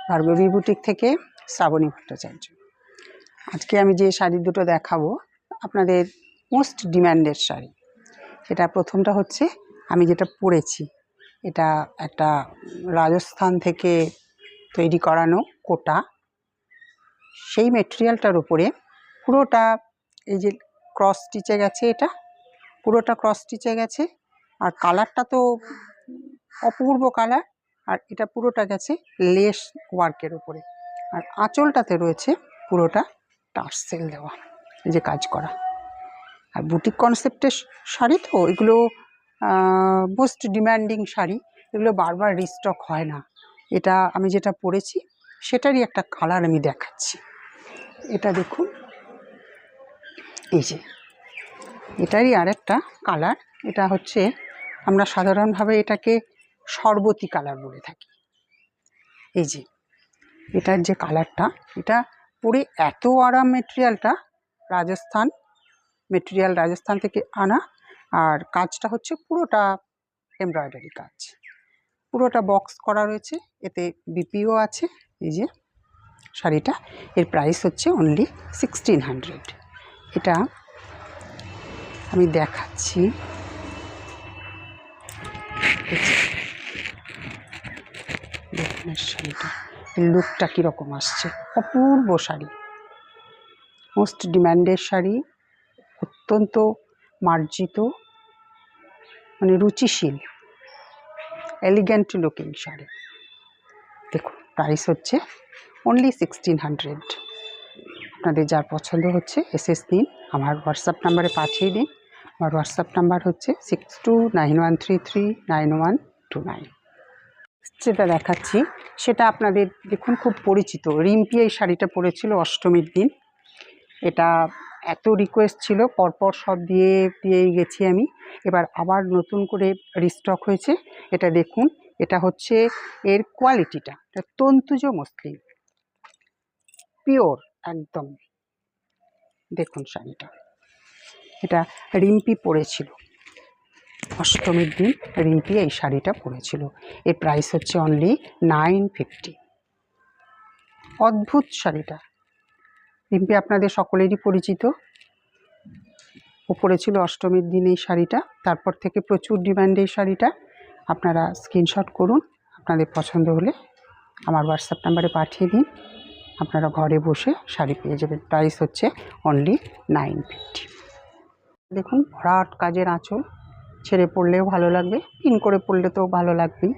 Bhargavi boutique থেকে শ্রাবণী ভট্টাচার্য। আজকে আমি যে শাড়ি দুটো দেখাবো আপনাদের মোস্ট ডিম্যান্ডেড শাড়ি। এটা প্রথমটা হচ্ছে আমি যেটা পরেছি, এটা একটা রাজস্থান থেকে তৈরি করানো কোটা, সেই মেটেরিয়ালটার উপরে পুরোটা এই যে ক্রস স্টিচে গেছে, এটা পুরোটা ক্রস স্টিচে গেছে। আর কালারটা তো অপূর্ব কালার, আর এটা পুরোটা গেছে লেস ওয়ার্কের উপরে। আর আঁচলটাতে রয়েছে পুরোটা টার্সেল দেওয়া, এই যে কাজ করা। আর বুটিক কনসেপ্টের শাড়ি তো এগুলো মোস্ট ডিম্যান্ডিং শাড়ি, এগুলো বারবার রিস্টক হয় না। এটা আমি যেটা পরেছি সেটারই একটা কালার আমি দেখাচ্ছি। এটা দেখুন, এই যে এটারই আরেকটা কালার। এটা হচ্ছে আমরা সাধারণভাবে এটাকে শরবতী কালার বলে থাকি। এই যে এটার যে কালারটা, এটা পরে এত আরাম, মেটেরিয়ালটা রাজস্থান মেটেরিয়াল, রাজস্থান থেকে আনা। আর কাজটা হচ্ছে পুরোটা এমব্রয়ডারি কাজ, পুরোটা বক্স করা রয়েছে, এতে বিপিও আছে। এই যে শাড়িটা, এর প্রাইস হচ্ছে অনলি 1600। এটা আমি দেখাচ্ছি, দেখুন শাড়িটা লুকটা কীরকম আসছে। অপূর্ব শাড়ি, মোস্ট ডিম্যান্ডেড শাড়ি, অত্যন্ত মার্জিত, মানে রুচিশীল, এলিগ্যান্ট লুকিং শাড়ি। দেখুন প্রাইস হচ্ছে অনলি 1600। আপনাদের যার পছন্দ হচ্ছে এসএস দিন, আমার হোয়াটসঅ্যাপ নাম্বারে পাঠিয়ে দিন। আমার হোয়াটসঅ্যাপ নাম্বার হচ্ছে 6291339129। যেটা দেখাচ্ছি সেটা আপনাদের দেখুন খুব পরিচিত। রিম্পি এই শাড়িটা পরেছিল অষ্টমীর দিন। এটা এত রিকোয়েস্ট ছিল, পরপর সব দিয়েই গেছি আমি। এবার আবার নতুন করে রিস্টক হয়েছে। এটা দেখুন, এটা হচ্ছে এর কোয়ালিটিটা, এটা তন্তুজ মসলিন, পিওর একদম। দেখুন শাড়িটা, এটা রিম্পি পরেছিল অষ্টমীর দিন, রিম্পি এই শাড়িটা পরেছিল। এর প্রাইস হচ্ছে অনলি 950। অদ্ভুত শাড়িটা, রিম্পি আপনাদের সকলেরই পরিচিত। ও পরেছিল অষ্টমীর দিন এই শাড়িটা, তারপর থেকে প্রচুর ডিমান্ড এই শাড়িটা। আপনারা স্ক্রিনশট করুন, আপনাদের পছন্দ হলে আমার হোয়াটসঅ্যাপ নাম্বারে পাঠিয়ে দিন। আপনারা ঘরে বসে শাড়ি পেয়ে যাবেন। প্রাইস হচ্ছে অনলি 950। দেখুন ভরাট কাজের আঁচল, ছেড়ে পরলেও ভালো লাগবে, পিন করে পরলে তো ভালো লাগবেই।